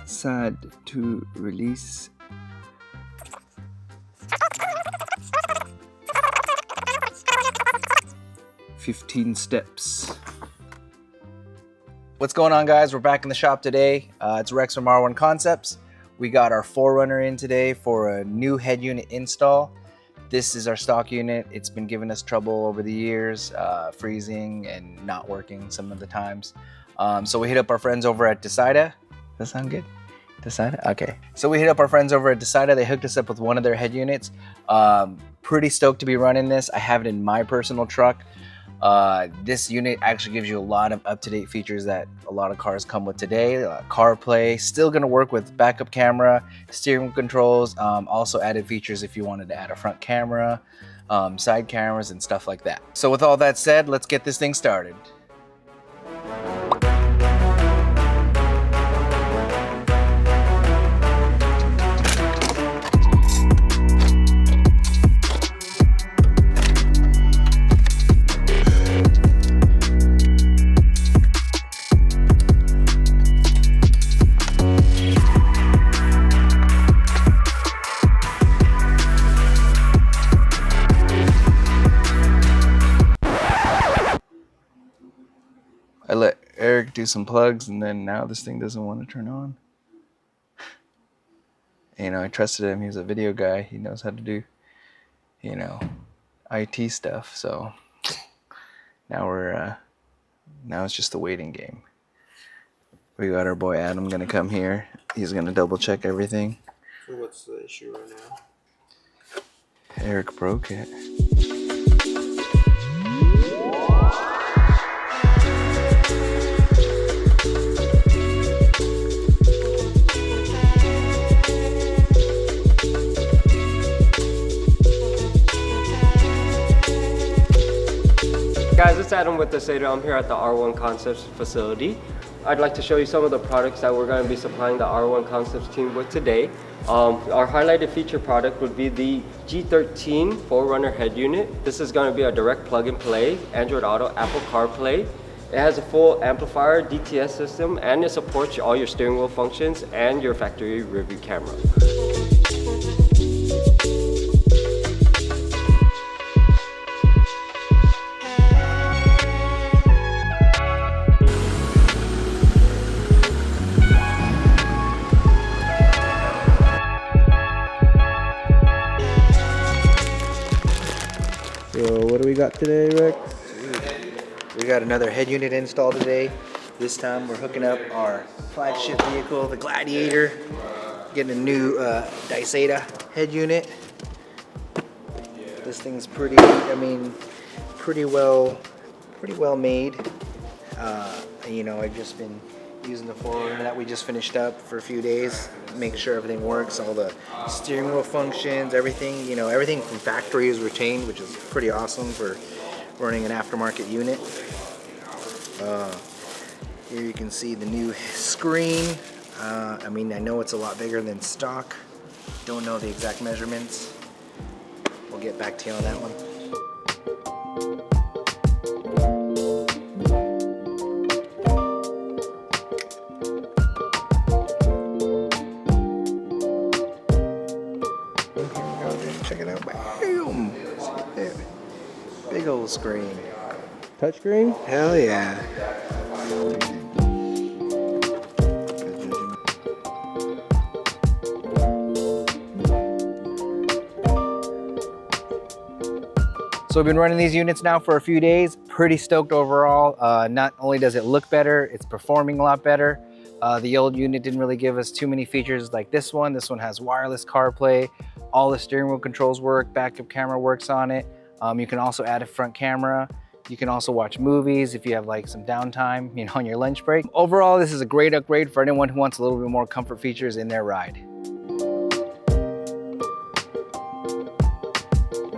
sad to release. "15 steps." What's going on, guys? We're back in the shop today. It's Rex from R1 Concepts. We got our 4Runner in today for a new head unit install. This is our stock unit. It's been giving us trouble over the years, freezing and not working some of the times. So we hit up our friends over at Dasaita. Does that sound good? Dasaita? Okay. So we hit up our friends over at Dasaita. They hooked us up with one of their head units. Pretty stoked to be running this. I have it in my personal truck. This unit actually gives you a lot of up-to-date features that a lot of cars come with today. CarPlay, still going to work with backup camera, steering controls, also added features if you wanted to add a front camera, side cameras and stuff like that. So with all that said, let's get this thing started. I let Eric do some plugs, and then now this thing doesn't want to turn on. You know, I trusted him. He's a video guy. He knows how to do, you know, IT stuff. So now now it's just a waiting game. We got our boy Adam gonna come here. He's gonna double check everything. So what's the issue right now? Eric broke it. Guys, it's Adam with Dasaita. I'm here at the R1 Concepts facility. I'd like to show you some of the products that we're going to be supplying the R1 Concepts team with today. Our highlighted feature product would be the G13 4Runner head unit. This is going to be a direct plug and play, Android Auto, Apple CarPlay. It has a full amplifier, DTS system, and it supports all your steering wheel functions and your factory rear view camera. So what do we got today, Rex? We got another head unit install today. This time we're hooking up our flagship vehicle, the Gladiator. Getting a new Dasaita head unit. This thing's pretty well made. You know, I've just been using the 4Runner that we just finished up for a few days, make sure everything works, all the steering wheel functions, everything, you know, everything from factory is retained, which is pretty awesome for running an aftermarket unit. Here you can see the new screen. I mean, I know it's a lot bigger than stock. Don't know the exact measurements. We'll get back to you on that one. Check it out. Bam! Big old screen. Touchscreen? Hell yeah. So we've been running these units now for a few days. Pretty stoked overall. Not only does it look better, it's performing a lot better. The old unit didn't really give us too many features like this one. This one has wireless CarPlay. All the steering wheel controls work, backup camera works on it. You can also add a front camera. You can also watch movies if you have like some downtime, you know, on your lunch break. Overall, this is a great upgrade for anyone who wants a little bit more comfort features in their ride.